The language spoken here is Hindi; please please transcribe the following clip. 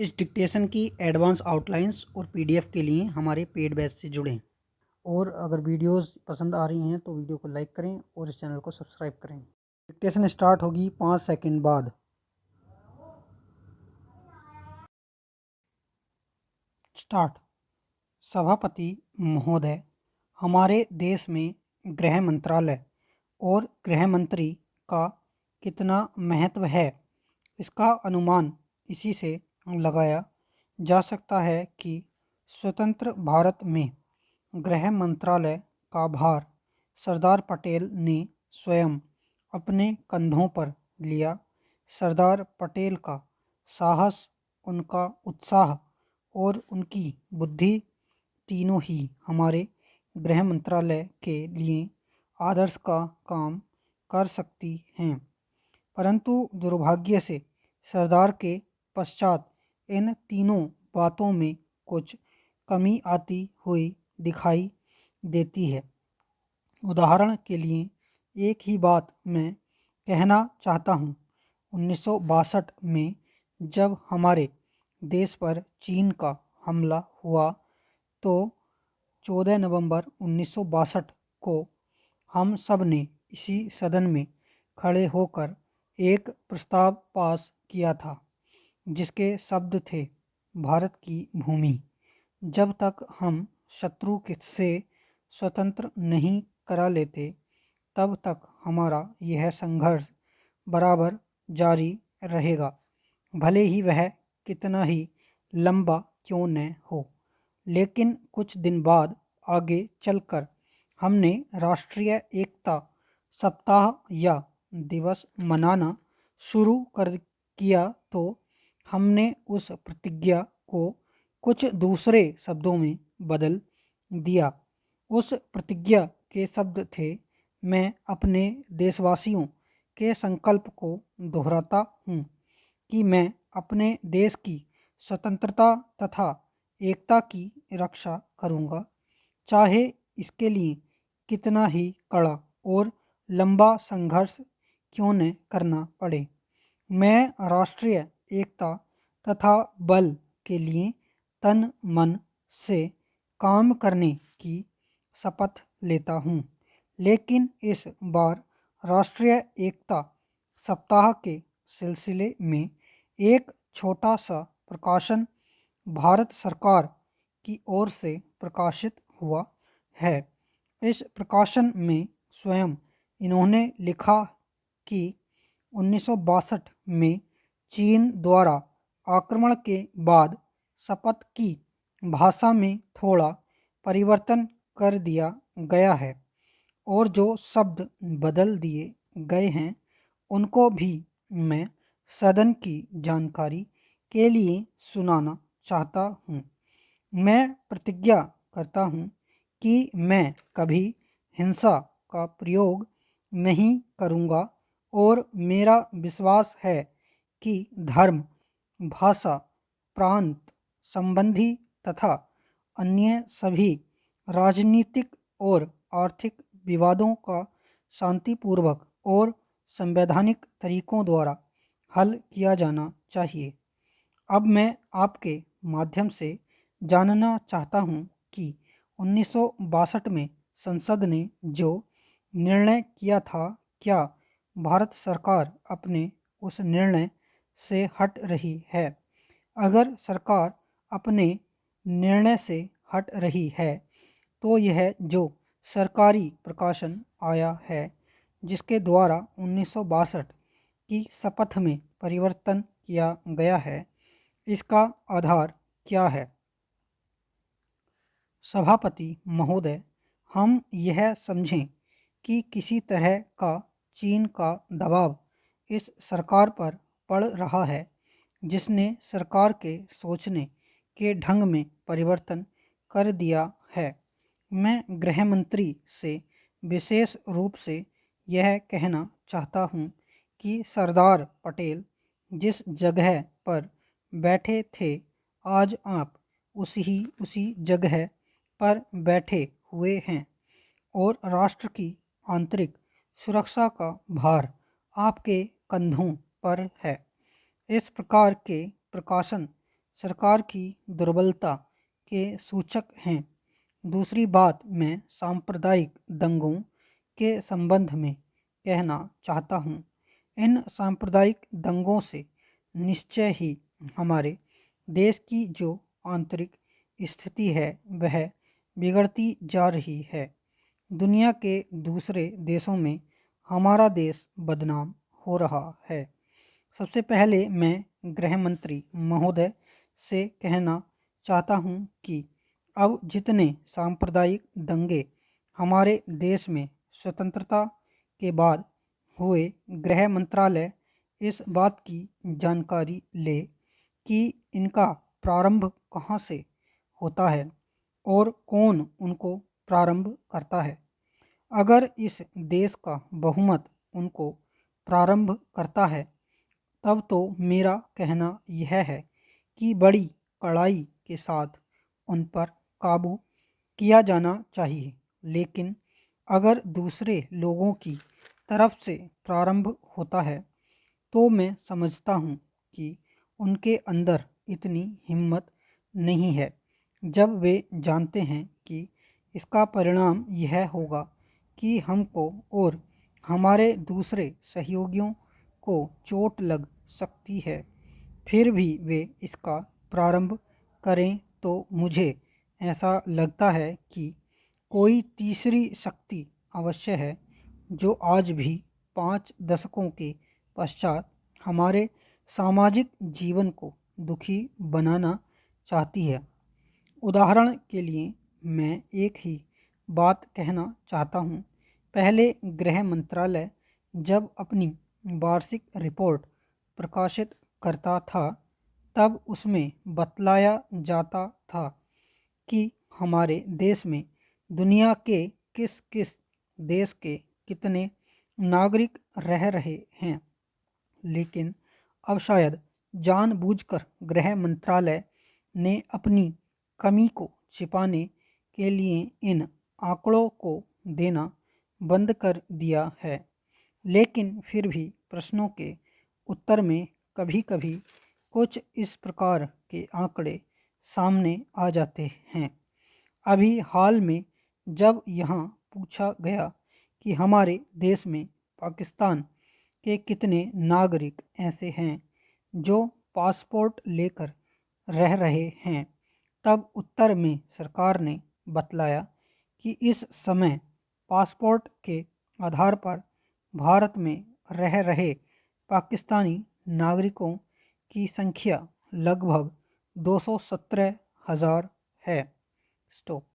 इस डिक्टेशन की एडवांस आउटलाइंस और पीडीएफ के लिए हमारे पेड बैच से जुड़ें। और अगर वीडियोस पसंद आ रही हैं तो वीडियो को लाइक करें और इस चैनल को सब्सक्राइब करें। डिक्टेशन स्टार्ट होगी 5 सेकंड बाद। स्टार्ट। सभापति महोदय, हमारे देश में गृह मंत्रालय और गृह मंत्री का कितना महत्व है, इसका अनुमान इसी से लगाया जा सकता है कि स्वतंत्र भारत में गृह मंत्रालय का भार सरदार पटेल ने स्वयं अपने कंधों पर लिया। सरदार पटेल का साहस, उनका उत्साह और उनकी बुद्धि तीनों ही हमारे गृह मंत्रालय के लिए आदर्श का काम कर सकती हैं। परंतु दुर्भाग्य से सरदार के पश्चात इन तीनों बातों में कुछ कमी आती हुई दिखाई देती है। उदाहरण के लिए एक ही बात मैं कहना चाहता हूँ। 1962 में जब हमारे देश पर चीन का हमला हुआ तो 14 नवंबर 1962 को हम सब ने इसी सदन में खड़े होकर एक प्रस्ताव पास किया था जिसके शब्द थे, भारत की भूमि जब तक हम शत्रु से स्वतंत्र नहीं करा लेते तब तक हमारा यह संघर्ष बराबर जारी रहेगा, भले ही वह कितना ही लंबा क्यों न हो। लेकिन कुछ दिन बाद आगे चलकर हमने राष्ट्रीय एकता सप्ताह या दिवस मनाना शुरू कर किया तो हमने उस प्रतिज्ञा को कुछ दूसरे शब्दों में बदल दिया। उस प्रतिज्ञा के शब्द थे, मैं अपने देशवासियों के संकल्प को दोहराता हूँ कि मैं अपने देश की स्वतंत्रता तथा एकता की रक्षा करूँगा, चाहे इसके लिए कितना ही कड़ा और लंबा संघर्ष क्यों न करना पड़े। मैं राष्ट्रीय एकता तथा बल के लिए तन मन से काम करने की शपथ लेता हूँ। लेकिन इस बार राष्ट्रीय एकता सप्ताह के सिलसिले में एक छोटा सा प्रकाशन भारत सरकार की ओर से प्रकाशित हुआ है। इस प्रकाशन में स्वयं इन्होंने लिखा कि 1962 में चीन द्वारा आक्रमण के बाद शपथ की भाषा में थोड़ा परिवर्तन कर दिया गया है और जो शब्द बदल दिए गए हैं उनको भी मैं सदन की जानकारी के लिए सुनाना चाहता हूँ। मैं प्रतिज्ञा करता हूँ कि मैं कभी हिंसा का प्रयोग नहीं करूँगा और मेरा विश्वास है कि धर्म, भाषा, प्रांत संबंधी तथा अन्य सभी राजनीतिक और आर्थिक विवादों का शांतिपूर्वक और संवैधानिक तरीकों द्वारा हल किया जाना चाहिए। अब मैं आपके माध्यम से जानना चाहता हूँ कि 1962 में संसद ने जो निर्णय किया था, क्या भारत सरकार अपने उस निर्णय से हट रही है? अगर सरकार अपने निर्णय से हट रही है तो यह जो सरकारी प्रकाशन आया है जिसके द्वारा 1962 की शपथ में परिवर्तन किया गया है, इसका आधार क्या है? सभापति महोदय, हम यह समझें कि किसी तरह का चीन का दबाव इस सरकार पर पड़ रहा है जिसने सरकार के सोचने के ढंग में परिवर्तन कर दिया है। मैं गृह मंत्री से विशेष रूप से यह कहना चाहता हूँ कि सरदार पटेल जिस जगह पर बैठे थे, आज आप उसी जगह पर बैठे हुए हैं और राष्ट्र की आंतरिक सुरक्षा का भार आपके कंधों पर है। इस प्रकार के प्रकाशन सरकार की दुर्बलता के सूचक हैं। दूसरी बात मैं सांप्रदायिक दंगों के संबंध में कहना चाहता हूँ। इन सांप्रदायिक दंगों से निश्चय ही हमारे देश की जो आंतरिक स्थिति है वह बिगड़ती जा रही है। दुनिया के दूसरे देशों में हमारा देश बदनाम हो रहा है। सबसे पहले मैं गृह मंत्री महोदय से कहना चाहता हूँ कि अब जितने सांप्रदायिक दंगे हमारे देश में स्वतंत्रता के बाद हुए, गृह मंत्रालय इस बात की जानकारी ले कि इनका प्रारंभ कहाँ से होता है और कौन उनको प्रारंभ करता है। अगर इस देश का बहुमत उनको प्रारंभ करता है तब तो मेरा कहना यह है कि बड़ी कड़ाई के साथ उन पर काबू किया जाना चाहिए। लेकिन अगर दूसरे लोगों की तरफ से प्रारंभ होता है तो मैं समझता हूँ कि उनके अंदर इतनी हिम्मत नहीं है, जब वे जानते हैं कि इसका परिणाम यह होगा कि हमको और हमारे दूसरे सहयोगियों को चोट लग सकती है, फिर भी वे इसका प्रारंभ करें तो मुझे ऐसा लगता है कि कोई तीसरी शक्ति अवश्य है जो आज भी 5 दशकों के पश्चात हमारे सामाजिक जीवन को दुखी बनाना चाहती है। उदाहरण के लिए मैं एक ही बात कहना चाहता हूँ। पहले गृह मंत्रालय जब अपनी वार्षिक रिपोर्ट प्रकाशित करता था तब उसमें बतलाया जाता था कि हमारे देश में दुनिया के किस किस देश के कितने नागरिक रह रहे हैं। लेकिन अब शायद जानबूझकर गृह मंत्रालय ने अपनी कमी को छिपाने के लिए इन आंकड़ों को देना बंद कर दिया है। लेकिन फिर भी प्रश्नों के उत्तर में कभी कभी कुछ इस प्रकार के आंकड़े सामने आ जाते हैं। अभी हाल में जब यहाँ पूछा गया कि हमारे देश में पाकिस्तान के कितने नागरिक ऐसे हैं जो पासपोर्ट लेकर रह रहे हैं, तब उत्तर में सरकार ने बतलाया कि इस समय पासपोर्ट के आधार पर भारत में रह रहे पाकिस्तानी नागरिकों की संख्या लगभग 217,000 है। स्टॉप।